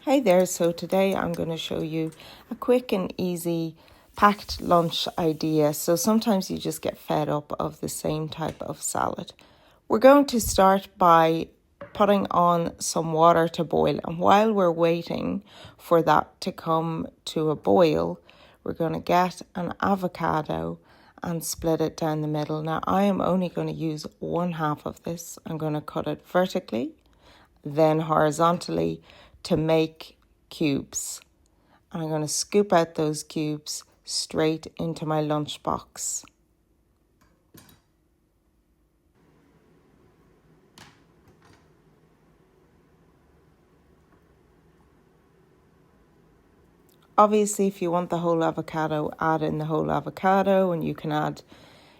Hey there, so today I'm going to show you a quick and easy packed lunch idea. So sometimes you just get fed up of the same type of salad. We're going to start by putting on some water to boil, and while we're waiting for that to come to a boil, we're going to get an avocado and split it down the middle. Now I am only going to use 1/2 of this. I'm going to cut it vertically, then horizontally to make cubes. And I'm going to scoop out those cubes straight into my lunchbox. Obviously, if you want the whole avocado, add in the whole avocado, and you can add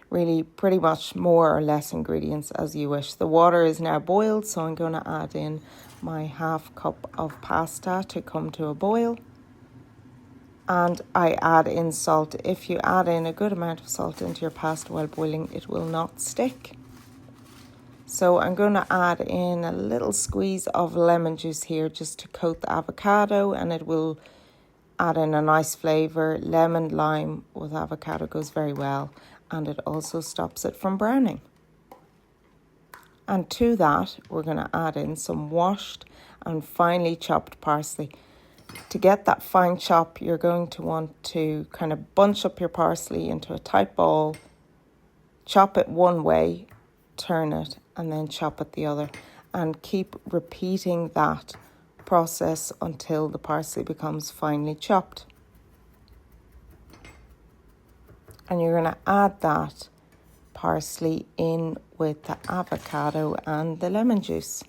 really pretty much more or less ingredients as you wish. The water is now boiled, so I'm going to add in my 1/2 cup of pasta to come to a boil. And I add in salt. If you add in a good amount of salt into your pasta while boiling, it will not stick. So I'm going to add in a little squeeze of lemon juice here just to coat the avocado, and it will add in a nice flavour. Lemon, lime with avocado goes very well, and it also stops it from browning. And to that, we're going to add in some washed and finely chopped parsley. To get that fine chop, you're going to want to kind of bunch up your parsley into a tight ball, chop it one way, turn it, and then chop it the other. And keep repeating that process until the parsley becomes finely chopped. And you're going to add that parsley in with the avocado and the lemon juice.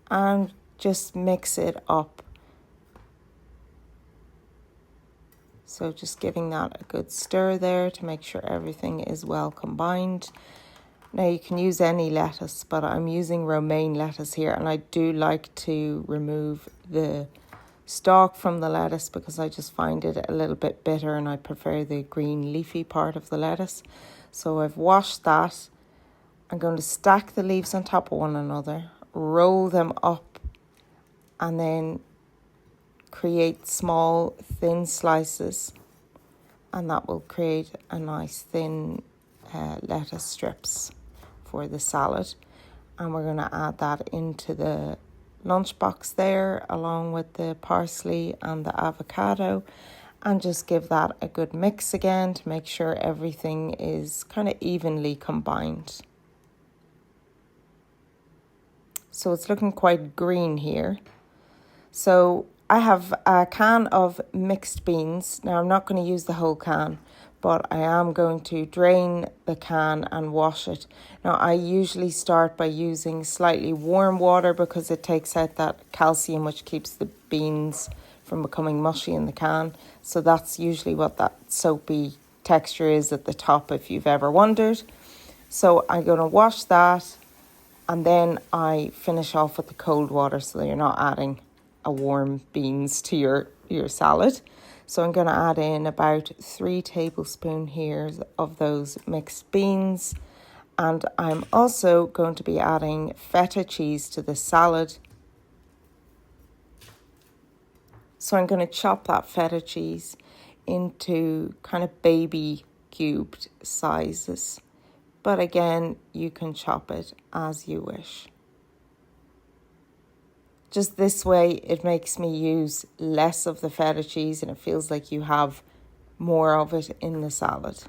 And just mix it up. So just giving that a good stir there to make sure everything is well combined. Now you can use any lettuce, but I'm using romaine lettuce here, and I do like to remove the stalk from the lettuce because I just find it a little bit bitter and I prefer the green leafy part of the lettuce. So I've washed that. I'm going to stack the leaves on top of one another, roll them up, and then create small thin slices, and that will create a nice thin lettuce strips for the salad. And we're going to add that into the lunchbox there along with the parsley and the avocado, and just give that a good mix again to make sure everything is kind of evenly combined. So it's looking quite green here. So I have a can of mixed beans. Now I'm not going to use the whole can, but I am going to drain the can and wash it. Now I usually start by using slightly warm water because it takes out that calcium which keeps the beans from becoming mushy in the can. So that's usually what that soapy texture is at the top, if you've ever wondered. So I'm going to wash that, and then I finish off with the cold water so that you're not adding a warm beans to your salad. So I'm going to add in about 3 tablespoons here of those mixed beans. And I'm also going to be adding feta cheese to the salad. So I'm going to chop that feta cheese into kind of baby cubed sizes. But again, you can chop it as you wish. Just this way, it makes me use less of the feta cheese and it feels like you have more of it in the salad.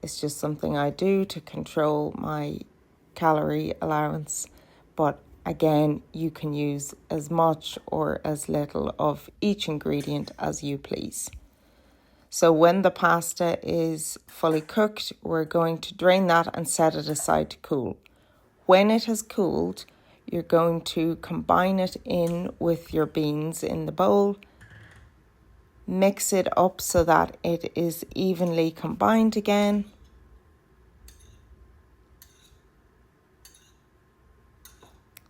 It's just something I do to control my calorie allowance. But again, you can use as much or as little of each ingredient as you please. So when the pasta is fully cooked, we're going to drain that and set it aside to cool. When it has cooled, you're going to combine it in with your beans in the bowl. Mix it up so that it is evenly combined again.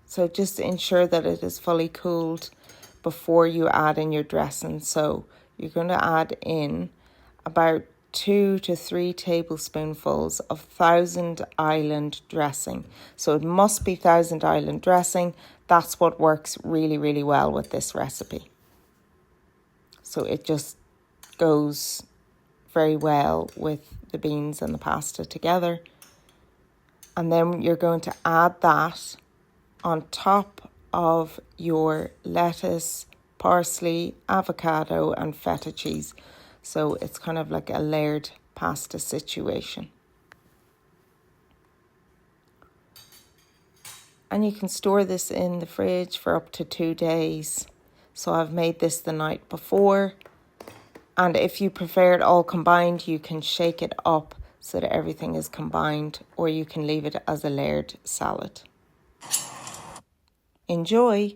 So just ensure that it is fully cooled before you add in your dressing. So you're going to add in about 2 to 3 tablespoonfuls of Thousand Island dressing. So it must be Thousand Island dressing. That's what works really, really well with this recipe. So it just goes very well with the beans and the pasta together. And then you're going to add that on top of your lettuce, parsley, avocado and feta cheese. So it's kind of like a layered pasta situation. And you can store this in the fridge for up to 2 days. So I've made this the night before. And if you prefer it all combined, you can shake it up so that everything is combined, or you can leave it as a layered salad. Enjoy!